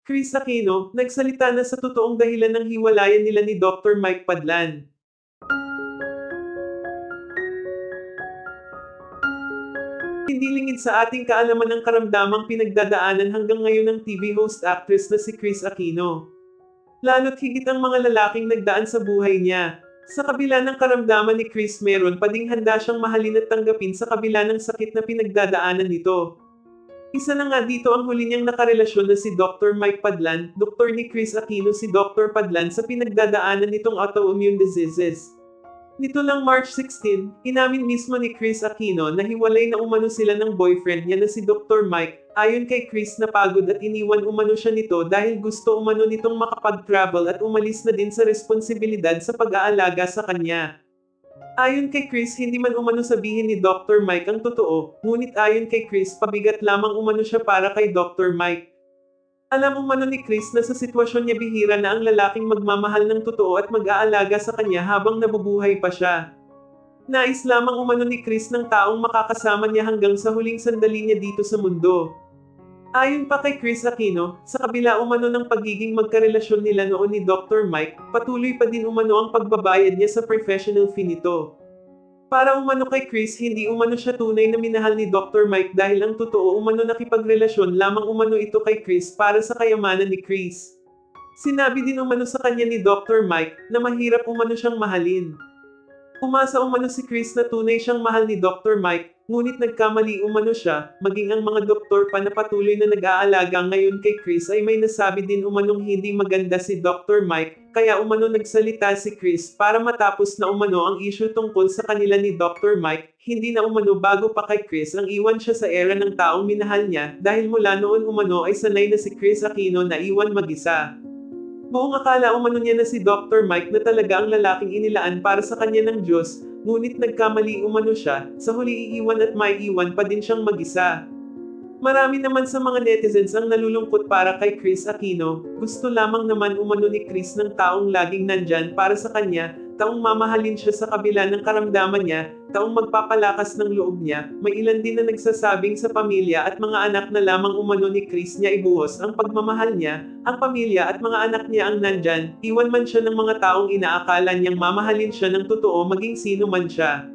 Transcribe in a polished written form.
Chris Aquino, nagsalita na sa totoong dahilan ng hiwalayan nila ni Dr. Mike Padlan. Hindi lingid sa ating kaalaman ang karamdamang pinagdadaanan hanggang ngayon ng TV host actress na si Chris Aquino. Lalo't higit ang mga lalaking nagdaan sa buhay niya. Sa kabila ng karamdaman ni Chris, meron pa ding handa siyang mahalin at tanggapin sa kabila ng sakit na pinagdadaanan nito. Isa na nga dito ang huli niyang nakarelasyon na si Dr. Mike Padlan, doktor ni Chris Aquino si Dr. Padlan sa pinagdadaanan nitong autoimmune diseases. Nito lang March 16, inamin mismo ni Chris Aquino na hiwalay na umano sila ng boyfriend niya na si Dr. Mike. Ayon kay Chris, napagod at iniwan umano siya nito dahil gusto umano nitong makapag-travel at umalis na din sa responsibilidad sa pag-aalaga sa kanya. Ayon kay Chris, hindi man umano sabihin ni Dr. Mike ang totoo, ngunit ayon kay Chris, pabigat lamang umano siya para kay Dr. Mike. Alam umano ni Chris na sa sitwasyon niya bihira na ang lalaking magmamahal ng totoo at mag-aalaga sa kanya habang nabubuhay pa siya. Nais lamang umano ni Chris ng taong makakasama niya hanggang sa huling sandali niya dito sa mundo. Ayon pa kay Chris Aquino, sa kabila umano ng pagiging magkarelasyon nila noon ni Dr. Mike, patuloy pa din umano ang pagbabayad niya sa professional fee nito. Para umano kay Chris, hindi umano siya tunay na minahal ni Dr. Mike dahil ang totoo umano nakipagrelasyon lamang umano ito kay Chris para sa kayamanan ni Chris. Sinabi din umano sa kanya ni Dr. Mike na mahirap umano siyang mahalin. Umasa umano si Chris na tunay siyang mahal ni Dr. Mike, ngunit nagkamali umano siya, maging ang mga doktor pa na patuloy na nag-aalaga ngayon kay Chris ay may nasabi din umanong hindi maganda si Dr. Mike, kaya umano nagsalita si Chris para matapos na umano ang issue tungkol sa kanila ni Dr. Mike, hindi na umano bago pa kay Chris ang iwan siya sa era ng taong minahal niya, dahil mula noon umano ay sanay na si Chris Aquino na iwan mag-isa. Buong akala umano niya na si Dr. Mike na talaga ang lalaking inilaan para sa kanya ng Diyos, ngunit nagkamali umano siya, sa huli iiwan at maiiwan pa din siyang mag-isa. Marami naman sa mga netizens ang nalulungkot para kay Chris Aquino, gusto lamang naman umano ni Chris ng taong laging nandyan para sa kanya, taong mamahalin siya sa kabila ng karamdaman niya, taong magpapalakas ng loob niya. May ilan din na nagsasabing sa pamilya at mga anak na lamang umano ni Chris niya ibuhos ang pagmamahal niya, ang pamilya at mga anak niya ang nandyan, iwan man siya ng mga taong inaakala niyang mamahalin siya ng totoo maging sino man siya.